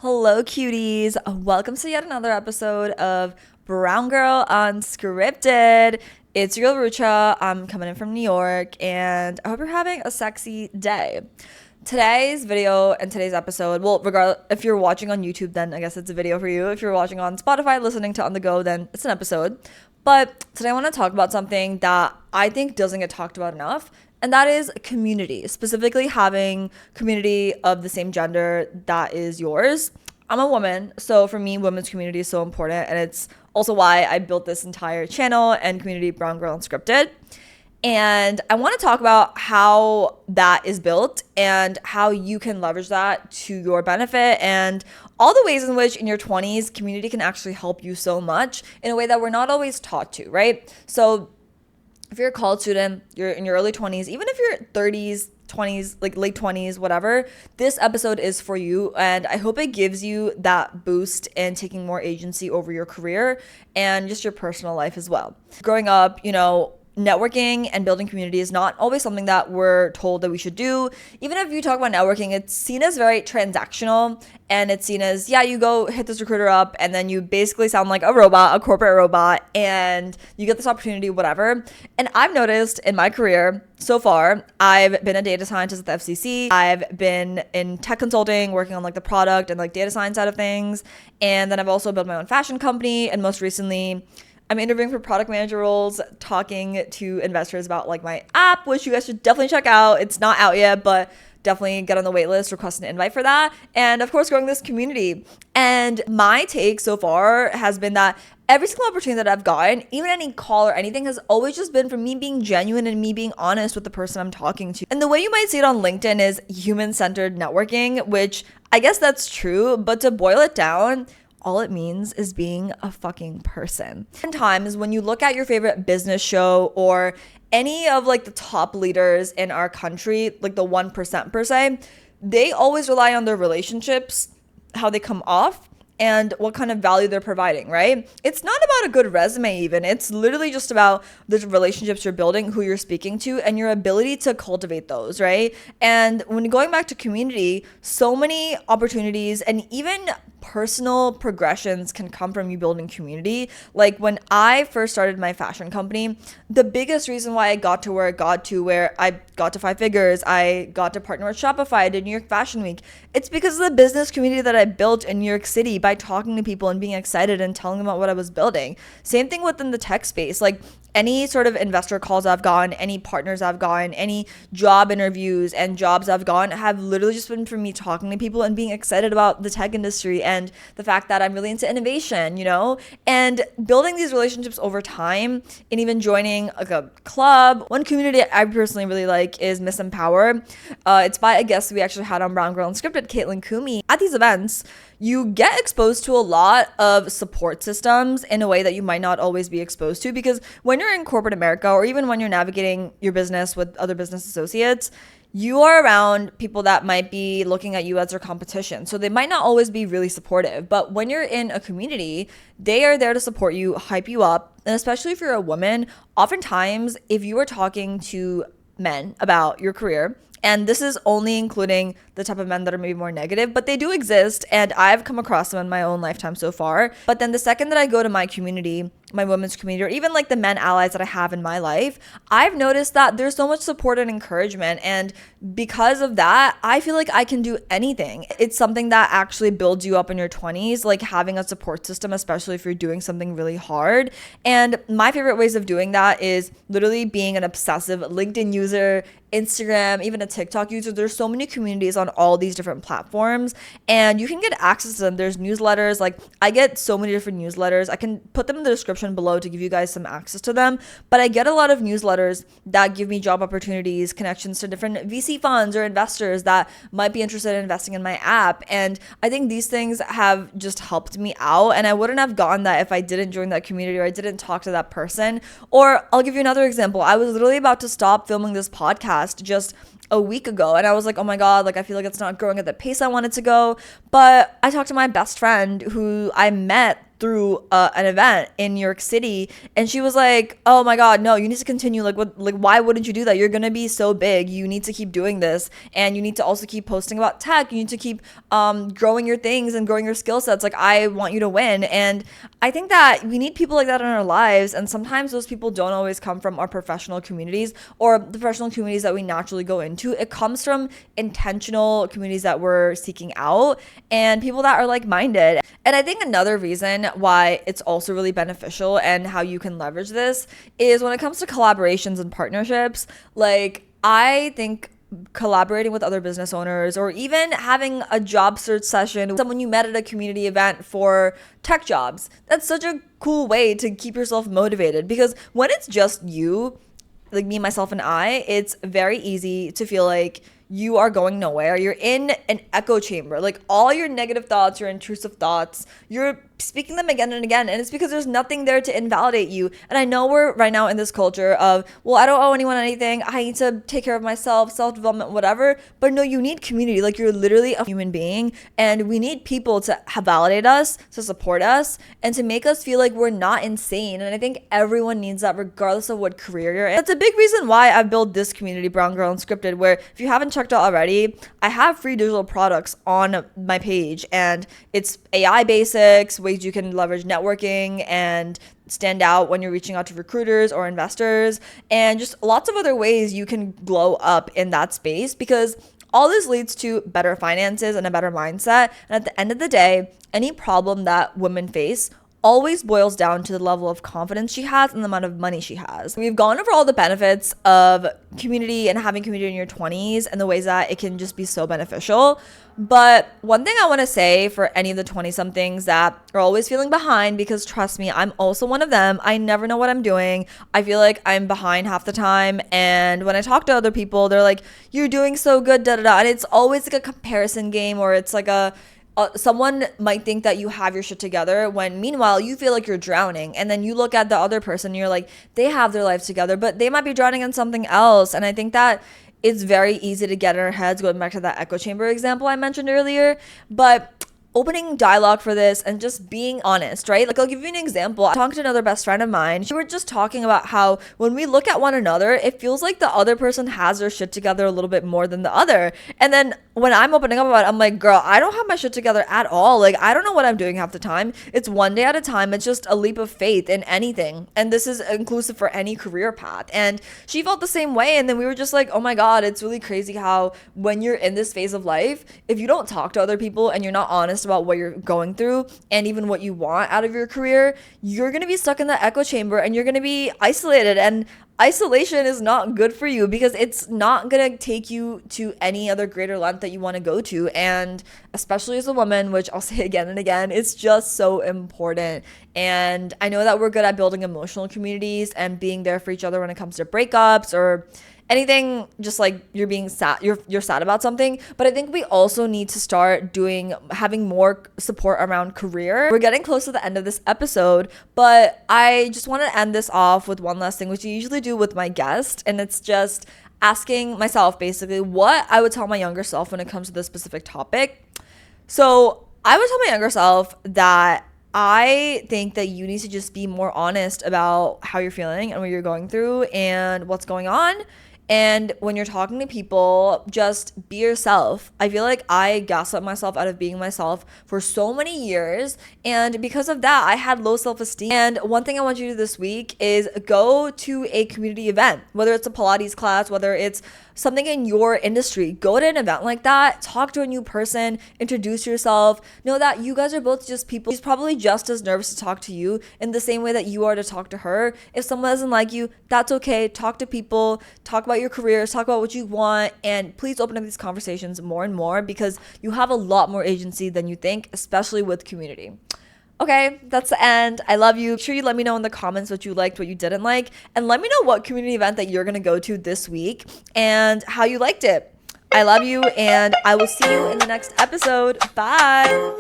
Hello, cuties. Welcome to yet another episode of Brown Girl Unscripted. It's your girl Rucha. I'm coming in from New York, and I hope you're having a sexy day. Today's video and today's episode, well, regardless, if you're watching on YouTube, then I guess it's a video for you. If you're watching on Spotify, listening to On The Go, then it's an episode. But today I want to talk about something that I think doesn't get talked about enough, and that is community, specifically having community of the same gender that is yours. I'm a woman, so for me, women's community is so important, and it's also why I built this entire channel and community, Brown Girl Unscripted. And I want to talk about how that is built and how you can leverage that to your benefit and all the ways in which in your 20s, community can actually help you so much in a way that we're not always taught to, right? So if you're a college student, you're in your early 20s, even if you're 30s, 20s, like late 20s, whatever, this episode is for you. And I hope it gives you that boost in taking more agency over your career and just your personal life as well. Growing up, networking and building community is not always something that we're told that we should do. Even if you talk about networking, it's seen as very transactional, and it's seen as, yeah, you go hit this recruiter up and then you basically sound like a robot, a corporate robot, and you get this opportunity, whatever. And I've noticed in my career so far, I've been a data scientist at the FCC. I've been in tech consulting, working on the product and data science side of things. And then I've also built my own fashion company. And most recently, I'm interviewing for product manager roles, talking to investors about my app, which you guys should definitely check out. It's not out yet, but definitely get on the wait list, request an invite for that. And of course, growing this community. And my take so far has been that every single opportunity that I've gotten, even any call or anything, has always just been from me being genuine and me being honest with the person I'm talking to. And the way you might see it on LinkedIn is human-centered networking, which I guess that's true, but to boil it down, all it means is being a fucking person. Sometimes when you look at your favorite business show or any of the top leaders in our country, the 1% per se, they always rely on their relationships, how they come off, and what kind of value they're providing, right? It's not about a good resume even. It's literally just about the relationships you're building, who you're speaking to, and your ability to cultivate those, right? And when going back to community, so many opportunities and even personal progressions can come from you building community. Like when I first started my fashion company, the biggest reason why I got to where I got to, where I got to 5 figures, I got to partner with Shopify, I did New York Fashion Week. It's because of the business community that I built in New York City by talking to people and being excited and telling them about what I was building. Same thing within the tech space. Any sort of investor calls I've gotten, any partners I've gotten, any job interviews and jobs I've gotten have literally just been from me talking to people and being excited about the tech industry and the fact that I'm really into innovation, and building these relationships over time and even joining a club. One community I personally really like is Miss Empower. It's by a guest we actually had on Brown Girl Unscripted, Caitlin Kumi. At these events, you get exposed to a lot of support systems in a way that you might not always be exposed to, because when you're in corporate America, or even when you're navigating your business with other business associates, you are around people that might be looking at you as their competition. So they might not always be really supportive. But when you're in a community, they are there to support you, hype you up. And especially if you're a woman, oftentimes if you are talking to men about your career, and this is only including the type of men that are maybe more negative, but they do exist, and I've come across them in my own lifetime so far. But then the second that I go to my community, my women's community, or even the men allies that I have in my life, I've noticed that there's so much support and encouragement. And because of that, I feel like I can do anything. It's something that actually builds you up in your 20s, having a support system, especially if you're doing something really hard. And my favorite ways of doing that is literally being an obsessive LinkedIn user, Instagram, even a TikTok user. There's so many communities on all these different platforms, and you can get access to them. There's newsletters. I get so many different newsletters. I can put them in the description below to give you guys some access to them, but I get a lot of newsletters that give me job opportunities, connections to different VC funds or investors that might be interested in investing in my app. And I think these things have just helped me out, and I wouldn't have gotten that if I didn't join that community or I didn't talk to that person. Or I'll give you another example. I was literally about to stop filming this podcast just a week ago, and I was like, oh my god, I feel like it's not growing at the pace I want it to go. But I talked to my best friend who I met through an event in New York City, and she was like, oh my god, no, you need to continue. Like, what, like, why wouldn't you do that? You're gonna be so big, you need to keep doing this, and you need to also keep posting about tech. You need to keep growing your things and growing your skill sets. Like, I want you to win. And I think that we need people like that in our lives, and sometimes those people don't always come from our professional communities or the professional communities that we naturally go into. It comes from intentional communities that we're seeking out and people that are like-minded. And I think another reason why it's also really beneficial and how you can leverage this is when it comes to collaborations and partnerships. Like, I think collaborating with other business owners, or even having a job search session with someone you met at a community event for tech jobs, that's such a cool way to keep yourself motivated. Because when it's just you, like me, myself, and I, it's very easy to feel like you are going nowhere. You're in an echo chamber. Like, all your negative thoughts, your intrusive thoughts, you're speaking them again and again, and it's because there's nothing there to invalidate you. And I know we're right now in this culture of, well, I don't owe anyone anything, I need to take care of myself, self-development, whatever. But no, you need community. Like, you're literally a human being, and we need people to validate us, to support us, and to make us feel like we're not insane. And I think everyone needs that, regardless of what career you're in. That's a big reason why I've built this community, Brown Girl Unscripted, where if you haven't checked out already, I have free digital products on my page, and it's AI basics, ways you can leverage networking and stand out when you're reaching out to recruiters or investors, and just lots of other ways you can glow up in that space, because all this leads to better finances and a better mindset. And at the end of the day, any problem that women face always boils down to the level of confidence she has and the amount of money she has. We've gone over all the benefits of community and having community in your 20s and the ways that it can just be so beneficial. But one thing I want to say for any of the 20-somethings that are always feeling behind, because trust me, I'm also one of them. I never know what I'm doing. I feel like I'm behind half the time. And when I talk to other people, they're like, you're doing so good, da da da. And it's always like a comparison game, or it's like someone might think that you have your shit together when meanwhile you feel like you're drowning. And then you look at the other person and you're like, they have their life together, but they might be drowning in something else. And I think that it's very easy to get in our heads, going back to that echo chamber example I mentioned earlier. But opening dialogue for this and just being honest, right? Like, I'll give you an example. I talked to another best friend of mine. We were just talking about how when we look at one another, it feels like the other person has their shit together a little bit more than the other. And then when I'm opening up about it, I'm like, girl, I don't have my shit together at all. Like, I don't know what I'm doing half the time. It's one day at a time. It's just a leap of faith in anything. And this is inclusive for any career path. And she felt the same way. And then we were just like, oh my God, it's really crazy how when you're in this phase of life, if you don't talk to other people and you're not honest about what you're going through and even what you want out of your career, you're going to be stuck in the echo chamber and you're going to be isolated. And isolation is not good for you, because it's not going to take you to any other greater length that you want to go to. And especially as a woman, which I'll say again and again, it's just so important. And I know that we're good at building emotional communities and being there for each other when it comes to breakups or anything, just like you're being sad, you're sad about something. But I think we also need to start having more support around career. We're getting close to the end of this episode, but I just want to end this off with one last thing, which I usually do with my guest, and it's just asking myself basically what I would tell my younger self when it comes to this specific topic. So I would tell my younger self that I think that you need to just be more honest about how you're feeling and what you're going through and what's going on. And when you're talking to people, just be yourself. I feel like I gaslit myself out of being myself for so many years. And because of that, I had low self-esteem. And one thing I want you to do this week is go to a community event, whether it's a Pilates class, whether it's something in your industry. Go to an event like that, talk to a new person, introduce yourself. Know that you guys are both just people. She's probably just as nervous to talk to you in the same way that you are to talk to her. If someone doesn't like you, that's okay. Talk to people, talk about your careers, talk about what you want, and please open up these conversations more and more, because you have a lot more agency than you think, especially with community. Okay, that's the end. I love you. Make sure you let me know in the comments what you liked, what you didn't like, and let me know what community event that you're going to go to this week and how you liked it. I love you, and I will see you in the next episode. Bye.